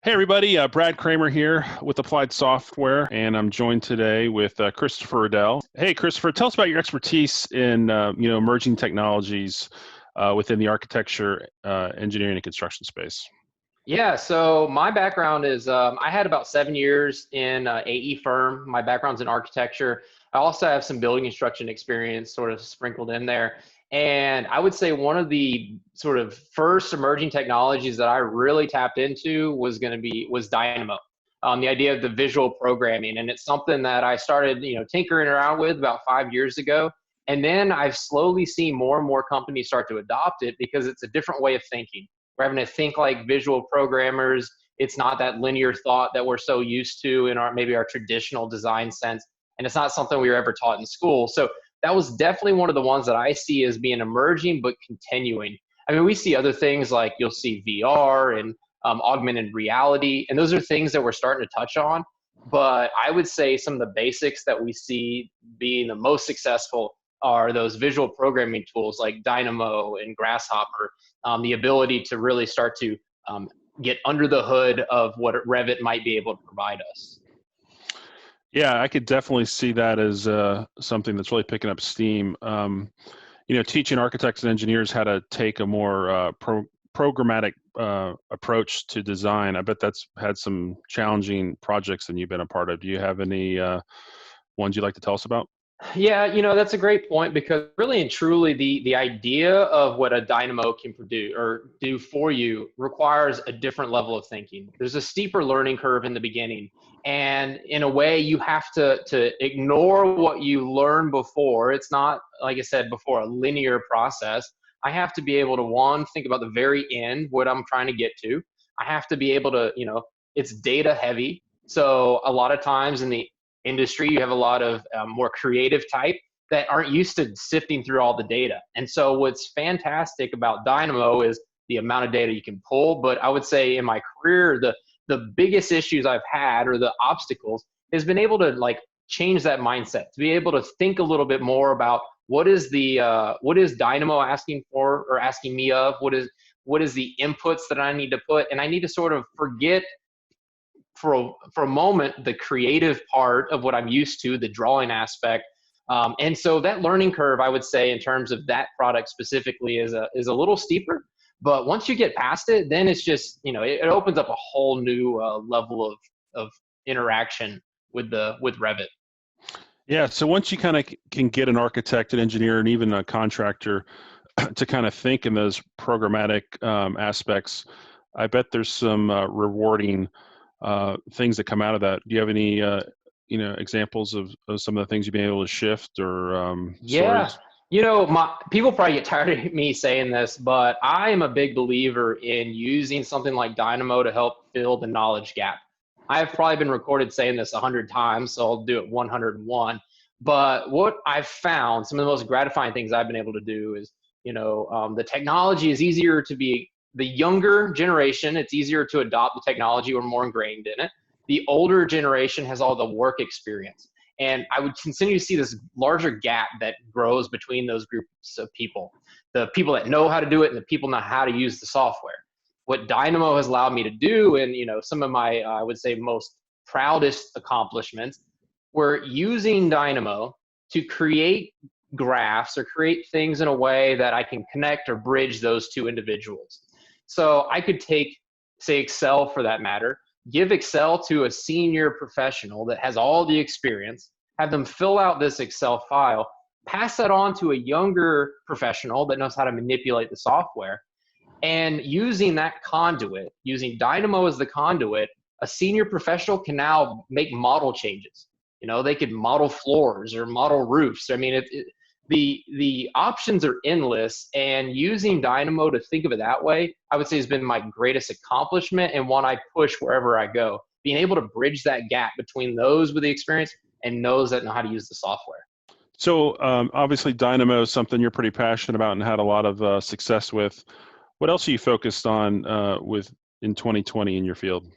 Hey everybody, Brad Kramer here with Applied Software, and I'm joined today with Christopher Riddell. Hey Christopher, tell us about your expertise in emerging technologies within the architecture, engineering, and construction space. Yeah, so my background is I had about 7 years in AE firm. My background's in architecture. I also have some building construction experience sort of sprinkled in there. And I would say one of the sort of first emerging technologies that I really tapped into was Dynamo. The idea of the visual programming, and it's something that I started tinkering around with about 5 years ago. And then I've slowly seen more and more companies start to adopt it because it's a different way of thinking. We're having to think like visual programmers. It's not that linear thought that we're so used to in maybe our traditional design sense. And it's not something we were ever taught in school. So that was definitely one of the ones that I see as being emerging but continuing. I mean, we see other things like you'll see VR and augmented reality, and those are things that we're starting to touch on. But I would say some of the basics that we see being the most successful are those visual programming tools like Dynamo and Grasshopper, the ability to really start to get under the hood of what Revit might be able to provide us. Yeah, I could definitely see that as something that's really picking up steam. Teaching architects and engineers how to take a more programmatic approach to design. I bet that's had some challenging projects that you've been a part of. Do you have any ones you'd like to tell us about? Yeah, that's a great point, because really and truly the idea of what a Dynamo can produce or do for you requires a different level of thinking. There's a steeper learning curve in the beginning. And in a way, you have to ignore what you learned before. It's not, like I said before, a linear process. I have to be able to, one, think about the very end, what I'm trying to get to. I have to be able to, it's data heavy. So a lot of times in the industry, you have a lot of more creative type that aren't used to sifting through all the data. And so what's fantastic about Dynamo is the amount of data you can pull. But I would say in my career, the biggest issues I've had, or the obstacles, has been able to change that mindset, to be able to think a little bit more about what is Dynamo asking for or asking me of, what is the inputs that I need to put. And I need to sort of forget for a moment the creative part of what I'm used to, the drawing aspect. And so that learning curve, I would say, in terms of that product specifically, is a little steeper. But once you get past it, then it's just, it opens up a whole new level of interaction with Revit. Yeah, so once you kind of can get an architect, an engineer, and even a contractor to kind of think in those programmatic aspects, I bet there's some rewarding things that come out of that. Do you have any examples of some of the things you've been able to shift, or Yeah. stories? People probably get tired of me saying this, but I am a big believer in using something like Dynamo to help fill the knowledge gap. I've probably been recorded saying this 100 times, so I'll do it 101. But what I've found, some of the most gratifying things I've been able to do is, the technology is easier to be, the younger generation, it's easier to adopt the technology. We're more ingrained in it. The older generation has all the work experience. And I would continue to see this larger gap that grows between those groups of people, the people that know how to do it and the people know how to use the software. What Dynamo has allowed me to do, and some of my, I would say, most proudest accomplishments, were using Dynamo to create graphs or create things in a way that I can connect or bridge those two individuals. So I could take, say, Excel for that matter, give Excel to a senior professional that has all the experience, have them fill out this Excel file, pass that on to a younger professional that knows how to manipulate the software. And using that conduit, using Dynamo as the conduit, a senior professional can now make model changes. They could model floors or model roofs. I mean, the options are endless, and using Dynamo to think of it that way, I would say, has been my greatest accomplishment, and one I push wherever I go. Being able to bridge that gap between those with the experience and those that know how to use the software. So obviously Dynamo is something you're pretty passionate about and had a lot of success with. What else are you focused on in 2020 in your field?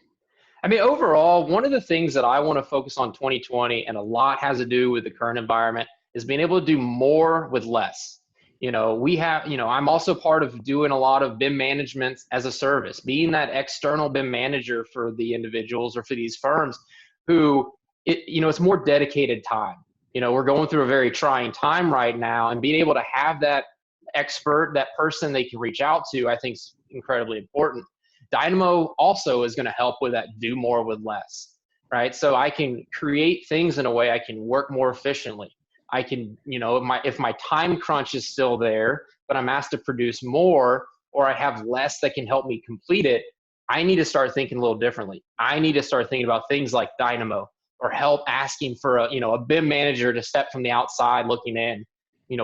I mean, overall, one of the things that I want to focus on 2020, and a lot has to do with the current environment, is being able to do more with less. We have, I'm also part of doing a lot of BIM management as a service, being that external BIM manager for the individuals or for these firms who, it's more dedicated time. We're going through a very trying time right now, and being able to have that expert, that person they can reach out to, I think is incredibly important. Dynamo also is going to help with that, do more with less, right? So I can create things in a way I can work more efficiently. I can, if my time crunch is still there, but I'm asked to produce more, or I have less that can help me complete it, I need to start thinking a little differently. I need to start thinking about things like Dynamo, or help asking for a BIM manager to step from the outside looking in.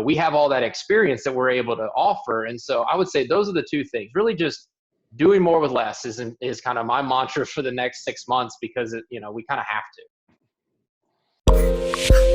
We have all that experience that we're able to offer. And so I would say those are the two things. Really just doing more with less is kind of my mantra for the next 6 months, because we kind of have to.